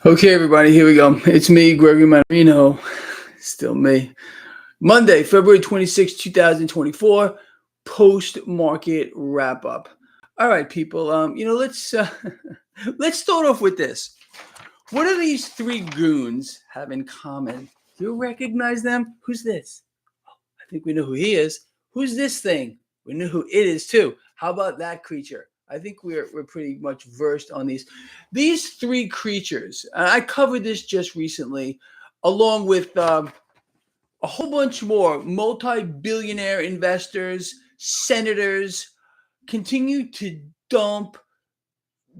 Okay, everybody, here we go. It's me, Gregory Mannarino. Still me. Monday, February 26, 2024, post-market wrap-up. All right, people, let's let's start off with this. What do these three goons have in common? Do you recognize them? Who's this? I think we know who he is. Who's this thing? We know who it is too. How about that creature? I think we're pretty much versed on these. These three creatures, and I covered this just recently, along with a whole bunch more multi-billionaire investors, senators, continue to dump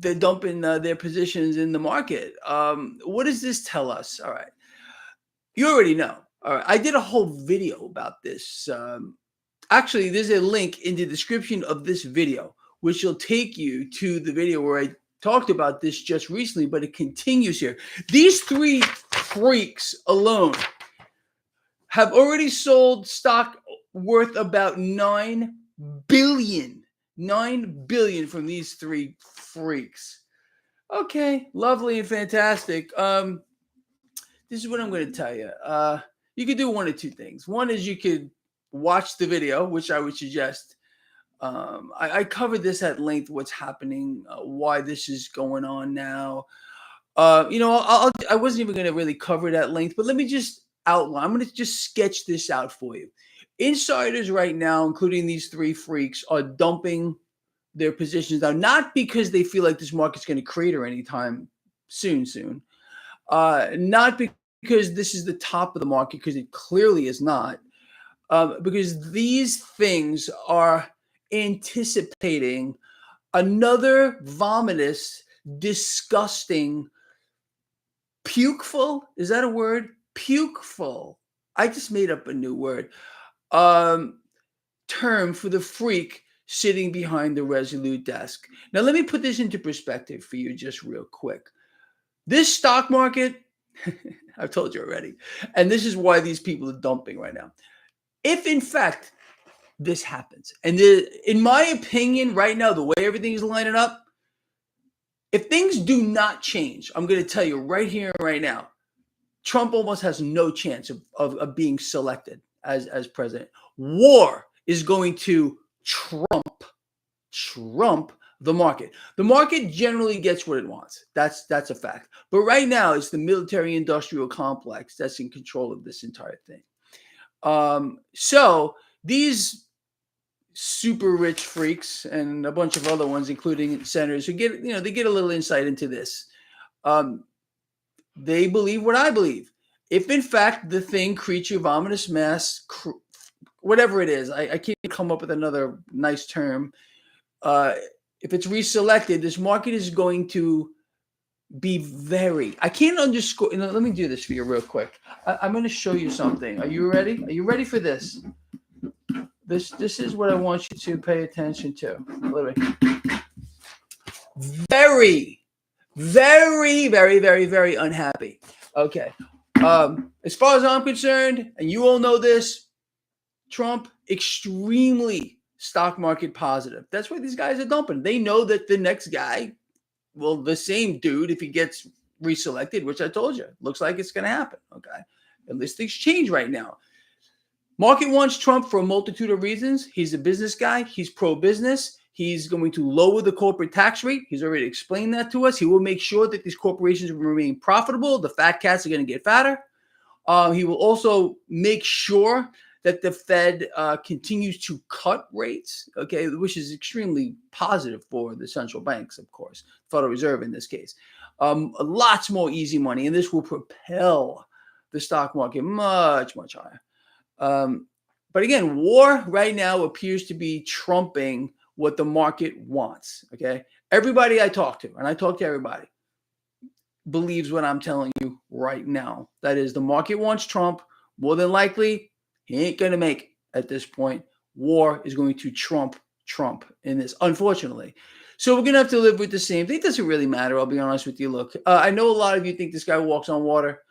in their positions in the market. What does this tell us? All right, you already know. All right, I did a whole video about this. Actually, there's a link in the description of this video, which will take you to the video where I talked about this just recently, but it continues here. These three freaks alone have already sold stock worth about $9 billion. $9 billion from these three freaks. Okay, lovely and fantastic. This is what I'm going to tell you. You could do one of two things. One is you could watch the video, which I would suggest. I covered this at length, what's happening, why this is going on now. I wasn't even going to really cover it at length, but let me just outline. I'm going to just sketch this out for you. Insiders right now, including these three freaks, are dumping their positions now, not because they feel like this market's going to crater anytime soon. Not because this is the top of the market, because it clearly is not. Because these things are anticipating another vomitous, disgusting, pukeful. Is that a word? Pukeful. I just made up a new word. Term for the freak sitting behind the Resolute desk. Now, let me put this into perspective for you just real quick. This stock market, I've told you already, and this is why these people are dumping right now. If in fact this happens, and in my opinion, right now, the way everything is lining up, if things do not change, I'm going to tell you right here and right now, Trump almost has no chance of being selected as president. War is going to trump the market. The market generally gets what it wants. That's a fact. But right now, it's the military-industrial complex that's in control of this entire thing. So these super rich freaks and a bunch of other ones, including senators, who they get a little insight into this. They believe what I believe. If in fact the thing, creature, vomitous mass, whatever it is, I can't come up with another nice term. If it's reselected, this market is going to be I can't underscore. Let me do this for you real quick. I'm going to show you something. Are you ready? Are you ready for this? This is what I want you to pay attention to. Very, very, very, very, very unhappy. Okay. As far as I'm concerned, and you all know this, Trump, extremely stock market positive. That's why these guys are dumping. They know that the next guy, well, the same dude, if he gets reselected, which I told you, looks like it's going to happen. Okay. Unless things change right now. Market wants Trump for a multitude of reasons. He's a business guy. He's pro-business. He's going to lower the corporate tax rate. He's already explained that to us. He will make sure that these corporations will remain profitable. The fat cats are going to get fatter. He will also make sure that the Fed continues to cut rates, okay, which is extremely positive for the central banks, of course, Federal Reserve in this case. Lots more easy money, and this will propel the stock market much, much higher. But again, war right now appears to be trumping what the market wants, okay? Everybody I talk to, and I talk to everybody, believes what I'm telling you right now. That is, the market wants Trump. More than likely, he ain't going to make it at this point. War is going to trump in this, unfortunately. So we're going to have to live with the same thing. It doesn't really matter, I'll be honest with you. Look, I know a lot of you think this guy walks on water.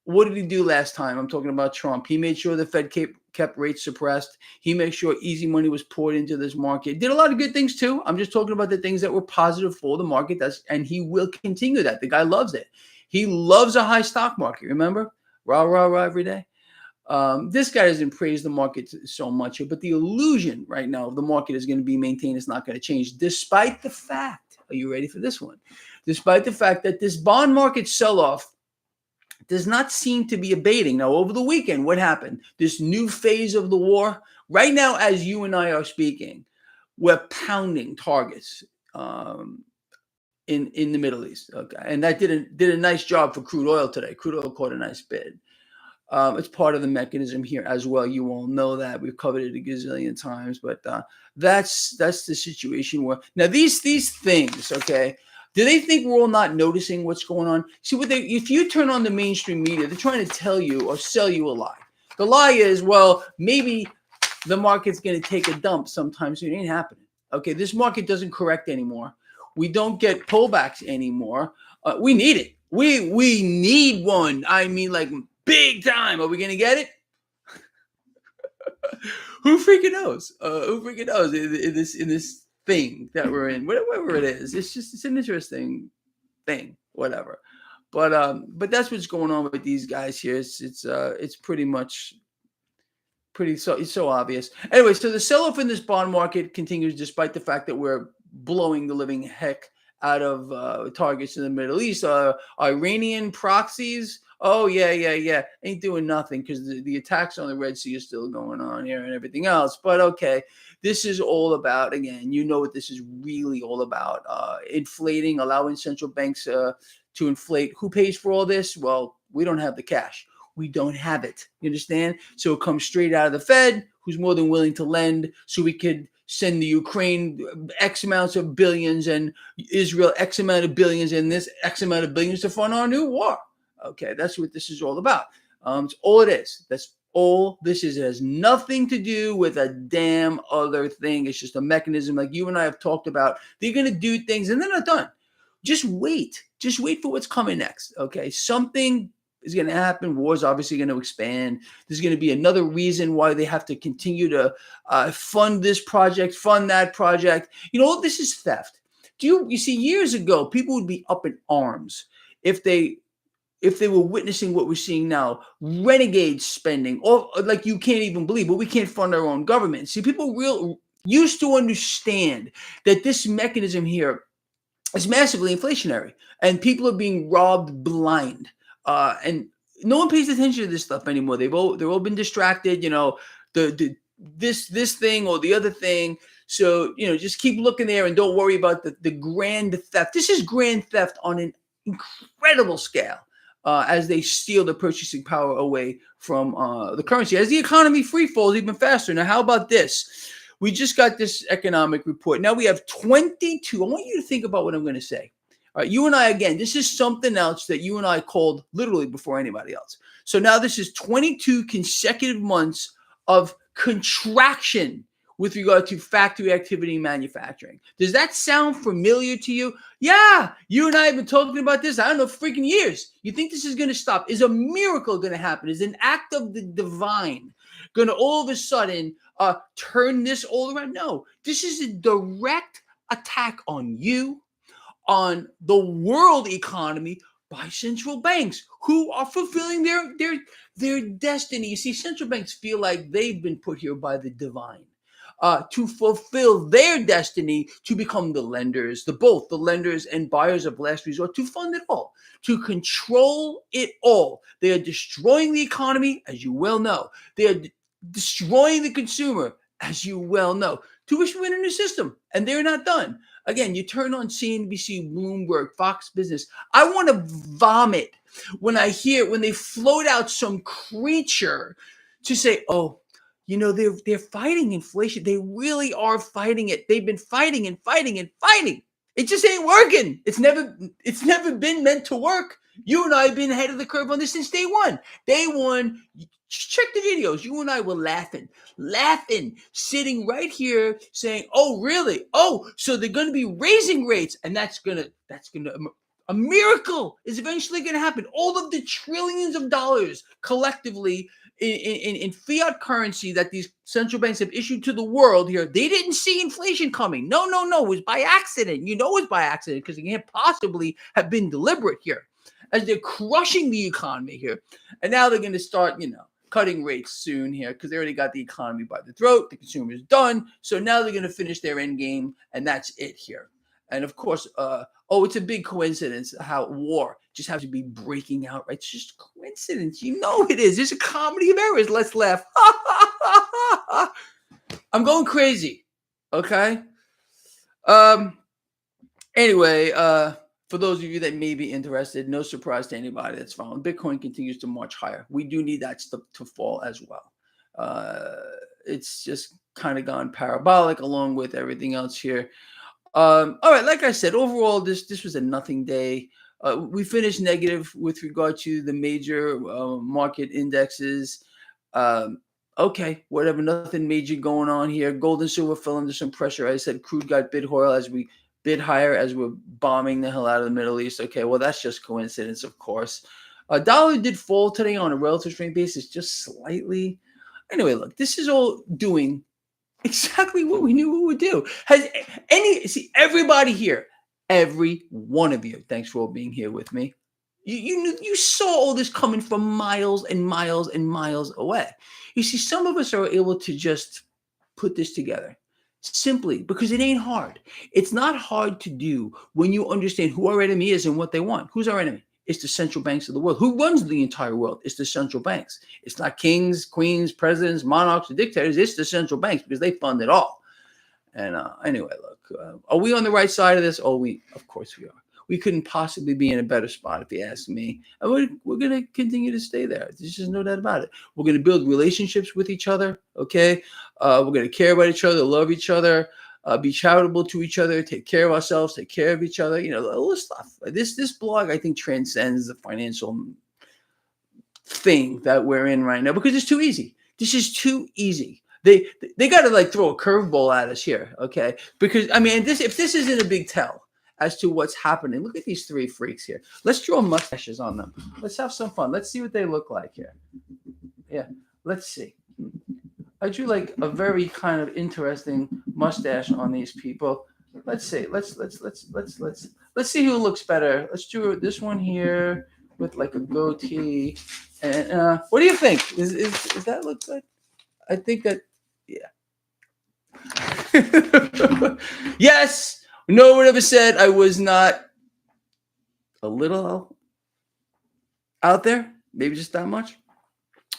what did he do last time? I'm talking about Trump. He made sure the Fed kept rates suppressed. He made sure easy money was poured into this market. Did a lot of good things too. I'm just talking about the things that were positive for the market. And he will continue that. The guy loves it. He loves a high stock market. Remember? Rah, rah, rah every day. This guy doesn't praise the market so much, but the illusion right now of the market is going to be maintained. It's not going to change, despite the fact, are you ready for this one? Despite the fact that this bond market sell-off does not seem to be abating. Now, over the weekend, what happened? This new phase of the war, right now, as you and I are speaking, we're pounding targets in the Middle East. Okay, and that did a nice job for crude oil today. Crude oil caught a nice bid. It's part of the mechanism here as well. You all know that. We've covered it a gazillion times, but that's the situation where now these things, okay, do they think we're all not noticing what's going on? See, if you turn on the mainstream media, they're trying to tell you or sell you a lie. The lie is, well, maybe the market's going to take a dump sometime soon. It ain't happening. Okay, this market doesn't correct anymore. We don't get pullbacks anymore. We need it. We need one. I mean, like, big time. Are we going to get it? Who freaking knows? Who freaking knows in this thing that we're in? Whatever it is, it's an interesting thing. Whatever, but that's what's going on with these guys here. It's pretty much it's so obvious. Anyway, so the sell-off in this bond market continues despite the fact that we're blowing the living heck out of targets in the Middle East. Iranian proxies. Oh, yeah. Ain't doing nothing because the attacks on the Red Sea are still going on here and everything else. But okay, this is all about, again, you know what this is really all about. Inflating, allowing central banks to inflate. Who pays for all this? Well, we don't have the cash. We don't have it. You understand? So it comes straight out of the Fed, who's more than willing to lend so we could send the Ukraine X amounts of billions and Israel X amount of billions and this X amount of billions to fund our new war. Okay, that's what this is all about. It's all it is. That's all this is. It has nothing to do with a damn other thing. It's just a mechanism like you and I have talked about. They're going to do things and they're not done. Just wait. Just wait for what's coming next. Okay, something is going to happen. War is obviously going to expand. There's going to be another reason why they have to continue to fund this project, fund that project. You know, this is theft. You see, years ago, people would be up in arms if they were witnessing what we're seeing now, renegade spending, or like you can't even believe, but we can't fund our own government. See, people used to understand that this mechanism here is massively inflationary, and people are being robbed blind. And no one pays attention to this stuff anymore. They've all been distracted, you know, this thing or the other thing. So, you know, just keep looking there and don't worry about the grand theft. This is grand theft on an incredible scale. As they steal the purchasing power away from the currency. As the economy free falls even faster. Now, how about this? We just got this economic report. Now we have 22. I want you to think about what I'm going to say. All right, you and I, again, this is something else that you and I called literally before anybody else. So now this is 22 consecutive months of contraction with regard to factory activity and manufacturing. Does that sound familiar to you? Yeah, you and I have been talking about this, I don't know, freaking years. You think this is going to stop? Is a miracle going to happen? Is an act of the divine going to all of a sudden turn this all around? No, this is a direct attack on you, on the world economy by central banks who are fulfilling their destiny. You see, central banks feel like they've been put here by the divine. To fulfill their destiny, to become the lenders, both the lenders and buyers of last resort, to fund it all, to control it all. They are destroying the economy, as you well know. They are destroying the consumer, as you well know, to win in the system, and they're not done. Again, you turn on CNBC, Bloomberg, Fox Business. I want to vomit when they float out some creature to say, oh, you know, they're fighting inflation. They really are fighting it. They've been fighting and fighting and fighting. It just ain't working. It's never been meant to work. You and I have been ahead of the curve on this since day one. Day one, check the videos. You and I were laughing, sitting right here saying, oh, really? Oh, so they're going to be raising rates. And that's going to A miracle is eventually going to happen. All of the trillions of dollars collectively in fiat currency that these central banks have issued to the world here, they didn't see inflation coming. No, no, no. It was by accident. You know it's by accident because it can't possibly have been deliberate here as they're crushing the economy here. And now they're going to start, cutting rates soon here because they already got the economy by the throat. The consumer's done. So now they're going to finish their end game, and that's it here. And of course, it's a big coincidence how war just has to be breaking out, right? It's just coincidence. You know it is. It's a comedy of errors. Let's laugh. I'm going crazy. Okay. Anyway, for those of you that may be interested, no surprise to anybody that's following, Bitcoin continues to march higher. We do need that stuff to fall as well. It's just kind of gone parabolic along with everything else here. All right, like I said, overall, this was a nothing day. We finished negative with regard to the major market indexes. Okay, whatever, nothing major going on here. Gold and silver fell under some pressure. I said crude got bid higher as we're bombing the hell out of the Middle East. Okay, well, that's just coincidence, of course. Dollar did fall today on a relative strength basis, just slightly. Anyway, look, this is all doing exactly what we knew it would do. Everybody here, every one of you, thanks for all being here with me. You saw all this coming from miles and miles and miles away. You see, some of us are able to just put this together simply because it ain't hard. It's not hard to do when you understand who our enemy is and what they want. Who's our enemy? It's the central banks of the world. Who runs the entire world? It's the central banks. It's not kings, queens, presidents, monarchs, or dictators. It's the central banks because they fund it all. And anyway, look, are we on the right side of this? Of course we are. We couldn't possibly be in a better spot if you ask me. And we're going to continue to stay there. There's just no doubt about it. We're going to build relationships with each other, okay? We're going to care about each other, love each other, be charitable to each other, take care of ourselves, take care of each other, all this stuff. This blog, I think, transcends the financial thing that we're in right now because it's too easy. This is too easy. They got to throw a curveball at us here, okay? Because, if this isn't a big tell as to what's happening, look at these three freaks here. Let's draw mustaches on them. Let's have some fun. Let's see what they look like here. Yeah, let's see. I drew a very kind of interesting mustache on these people. Let's see. Let's see who looks better. Let's do this one here with a goatee. And what do you think? Is that look good? I think that, yeah. Yes. No one ever said I was not a little out there. Maybe just that much.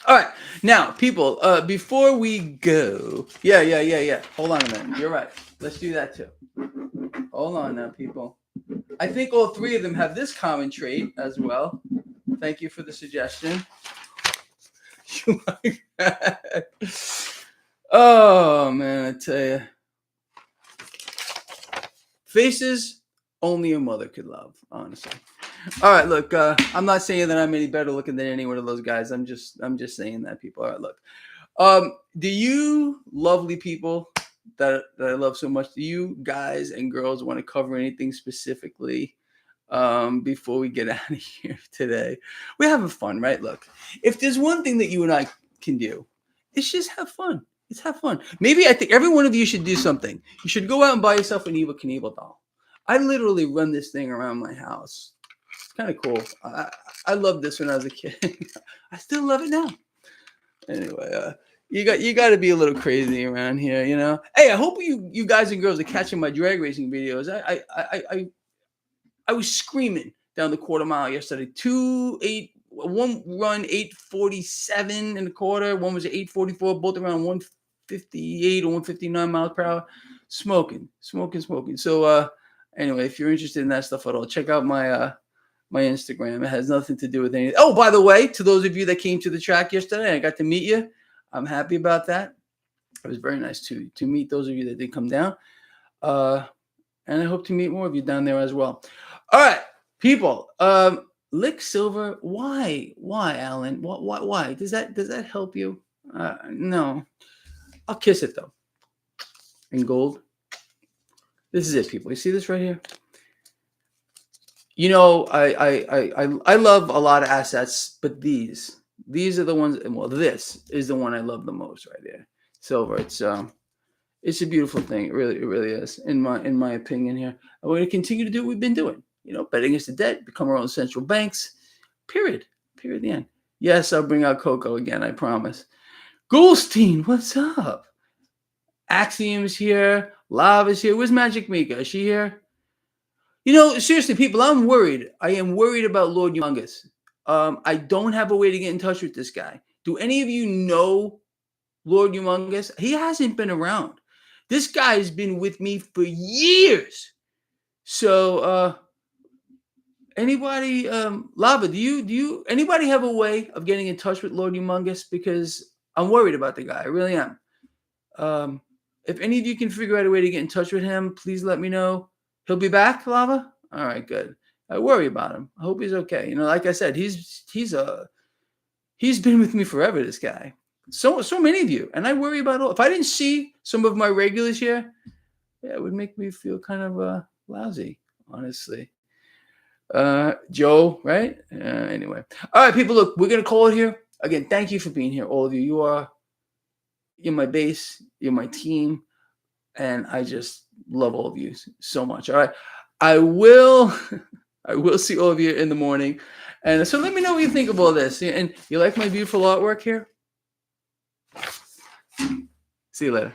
All right. Now, people, before we go, yeah. Hold on a minute. You're right. Let's do that too. Hold on now, people. I think all three of them have this common trait as well. Thank you for the suggestion. You like that? Oh, man, I tell you. Faces only a mother could love, honestly. All right, look, I'm not saying that I'm any better looking than any one of those guys. I'm just saying that, people. All right, look. Do you lovely people that I love so much, do you guys and girls want to cover anything specifically before we get out of here today? We're having fun, right? Look, if there's one thing that you and I can do, it's just have fun. It's have fun. Maybe I think every one of you should do something. You should go out and buy yourself an Evel Knievel doll. I literally run this thing around my house. It's kind of cool. I loved this when I was a kid. I still love it now. Anyway, you got to be a little crazy around here, Hey, I hope you guys and girls are catching my drag racing videos. I was screaming down the quarter mile yesterday. One run 8:47 in the quarter. One was 8:44. Both around 158 or 159 miles per hour. Smoking. So anyway, if you're interested in that stuff at all, check out my Instagram. It has nothing to do with anything. Oh, by the way, to those of you that came to the track yesterday, I got to meet you. I'm happy about that. It was very nice to meet those of you that did come down. And I hope to meet more of you down there as well. All right, people. Lick silver. Why, Alan? Why? Does that help you? No. I'll kiss it though. In gold. This is it, people. You see this right here? You know, I love a lot of assets, but these are the ones. Well, this is the one I love the most right there. Silver. It's a beautiful thing. It really is. In my opinion, here, and we're going to continue to do what we've been doing. You know, betting against the debt, become our own central banks. Period. Period. The end. Yes, I'll bring out Coco again. I promise. Goldstein, what's up? Axiom's here. Lava's here. Where's Magic Mika? Is she here? You know, seriously, people, I'm worried. I am worried about Lord Humongous. I don't have a way to get in touch with this guy. Do any of you know Lord Humongous? He hasn't been around. This guy has been with me for years. So, anybody, Lava, do you anybody have a way of getting in touch with Lord Humongous? Because I'm worried about the guy. I really am. Um, if any of you can figure out a way to get in touch with him, please let me know. He'll be back, Lava. All right, good. I worry about him. I hope he's okay. You know, like I said, he's been with me forever. This guy. So many of you, and I worry about all. If I didn't see some of my regulars here, yeah, it would make me feel kind of lousy, honestly. Joe, right? Anyway, all right, people. Look, we're gonna call it here again. Thank you for being here, all of you. You're my base. You're my team. And I just love all of you so much. All right. I will I will see all of you in the morning. And so let me know what you think of all this. And you like my beautiful artwork here? See you later.